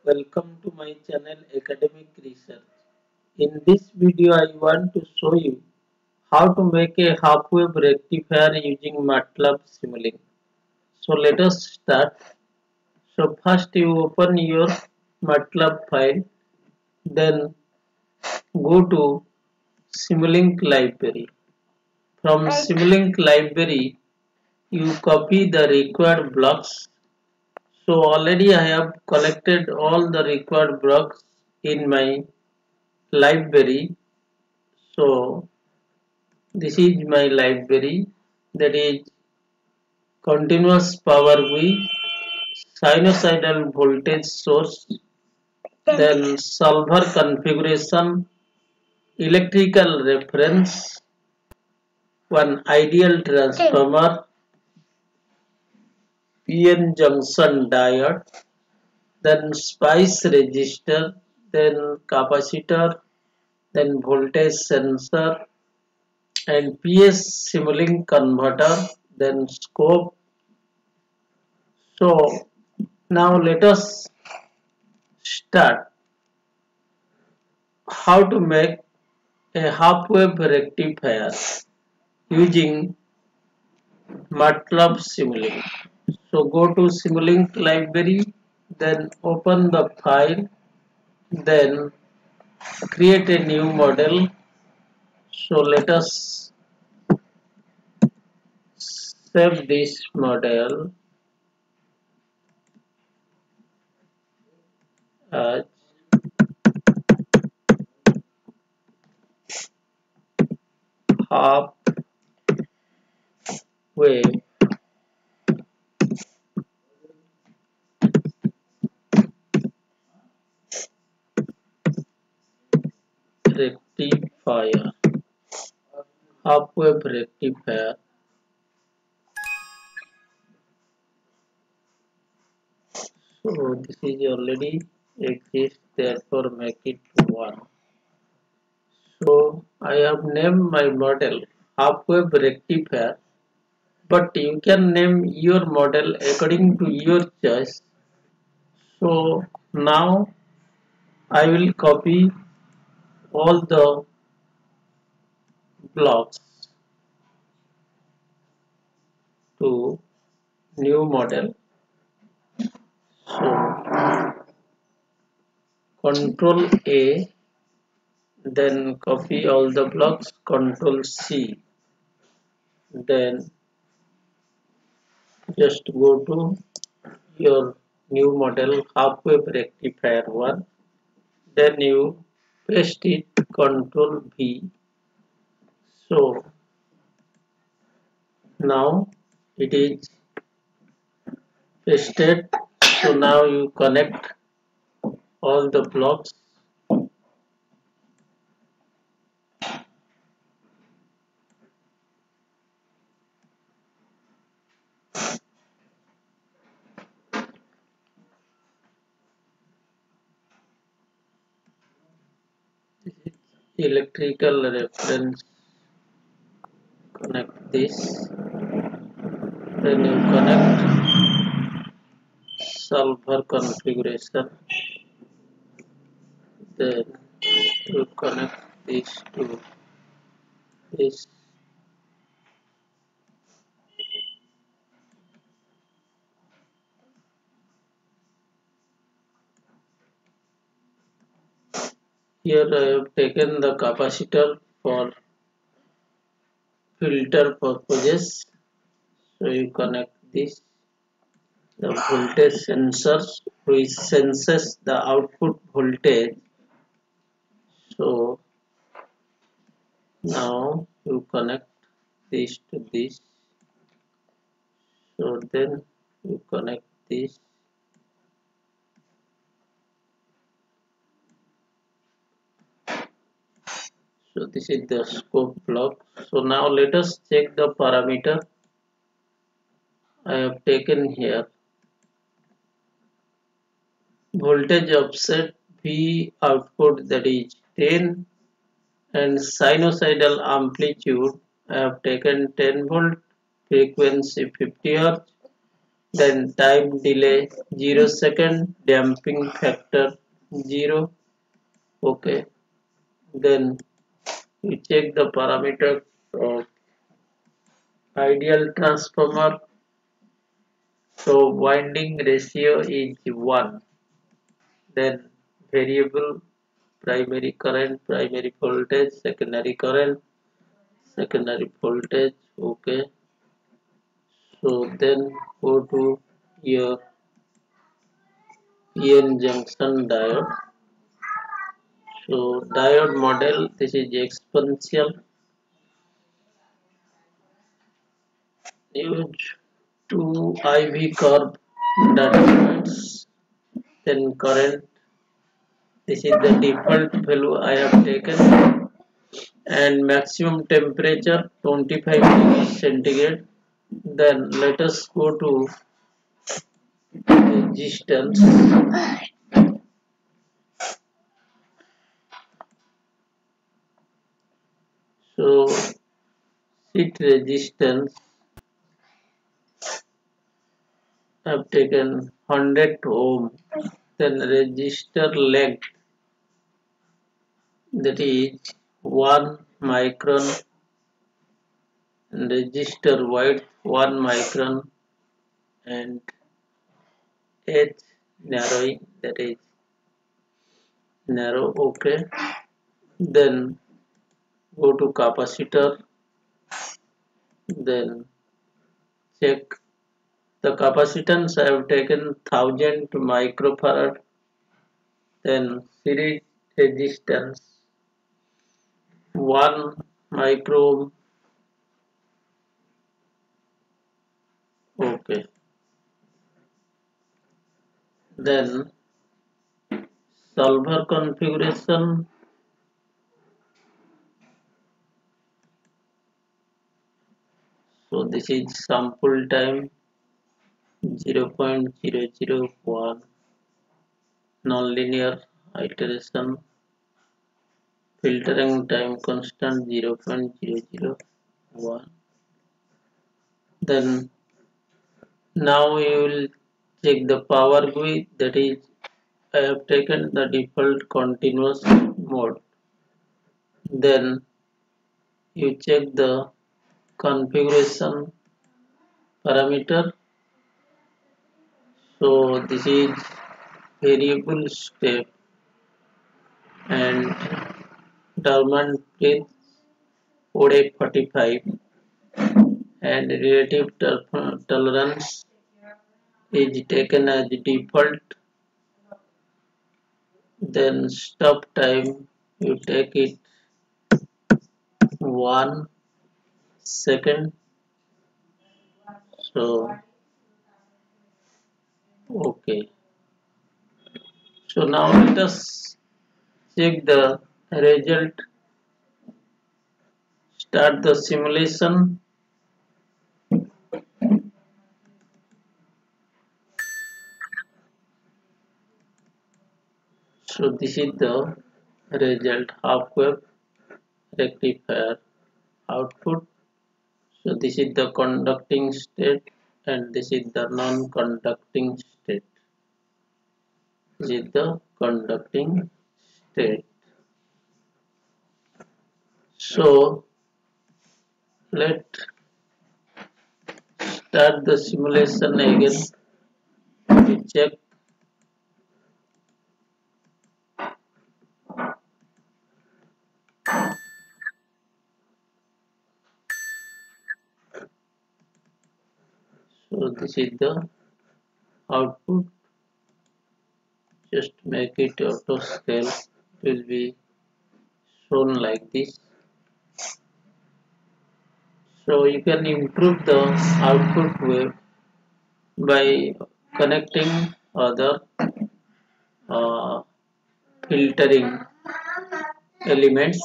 welcome to my channel Academic Research. In this video I want to show you how to make a half-wave rectifier using Matlab Simulink. So let us start. So first you open your Matlab file, then go to Simulink library. From Simulink library you copy the required blocks. So already I have collected all the required blocks in my library. So this is my library, that is continuous power V, sinusoidal voltage source, then solver configuration, electrical reference, one ideal transformer, PN junction diode, then spice resistor, then capacitor, then voltage sensor, and PS Simulink converter, then scope. So now let us start how to make a half-wave rectifier using Matlab Simulink. So go to Simulink library, then open the file, then create a new model. So let us save this model as half-wave rectifier. Half-wave rectifier. So this is already exists, therefore make it 1. So I have named my model half-wave rectifier, but you can name your model according to your choice. So now I will copy all the blocks to new model. So Control A, then copy all the blocks, Control C, then just go to your new model half-wave rectifier 1, then you paste it, Control V. So now it is pasted. So now you connect all the blocks. Electrical reference, connect this, then you connect solver configuration, then you connect this to this. Here I have taken the capacitor for filter purposes. So you connect this, the voltage sensors which senses the output voltage. So now you connect this to this. So then you connect this. So this is the scope block. So now let us check the parameter. I have taken here voltage offset V output, that is 10, and sinusoidal amplitude I have taken 10 volt, frequency 50 Hz, then time delay 0 second, damping factor 0. Okay, then you check the parameters of ideal transformer. So winding ratio is 1. Then variable primary current, primary voltage, secondary current, secondary voltage. Okay, so then go to your PN junction diode. So diode model, this is exponential. Use two IV curve that divides. Then current, this is the default value I have taken, and maximum temperature 25 degrees centigrade. Then let us go to resistance. So sheet resistance I have taken 100 ohm. Then resistor length, that is 1 micron, and resistor width 1 micron, and edge narrowing, that is narrow. Okay, then go to capacitor, then check the capacitance. I have taken 1000 microfarad. Then series resistance 1 micro. Okay, then solver configuration. So this is sample time 0.001, nonlinear iteration, filtering time constant 0.001. Then now you will check the power GUI, that is I have taken the default continuous mode. Then you check the configuration parameter. So this is variable step and Dormant breath 45, and relative tolerance is taken as default. Then stop time, you take it 1 second. So okay, so now let us check the result. Start the simulation. So this is the result, half wave rectifier output. So this is the conducting state and this is the non-conducting state. This is the conducting state. So let's start the simulation again to check. So this is the output. Just make it auto scale. It will be shown like this. So you can improve the output wave by connecting other filtering elements.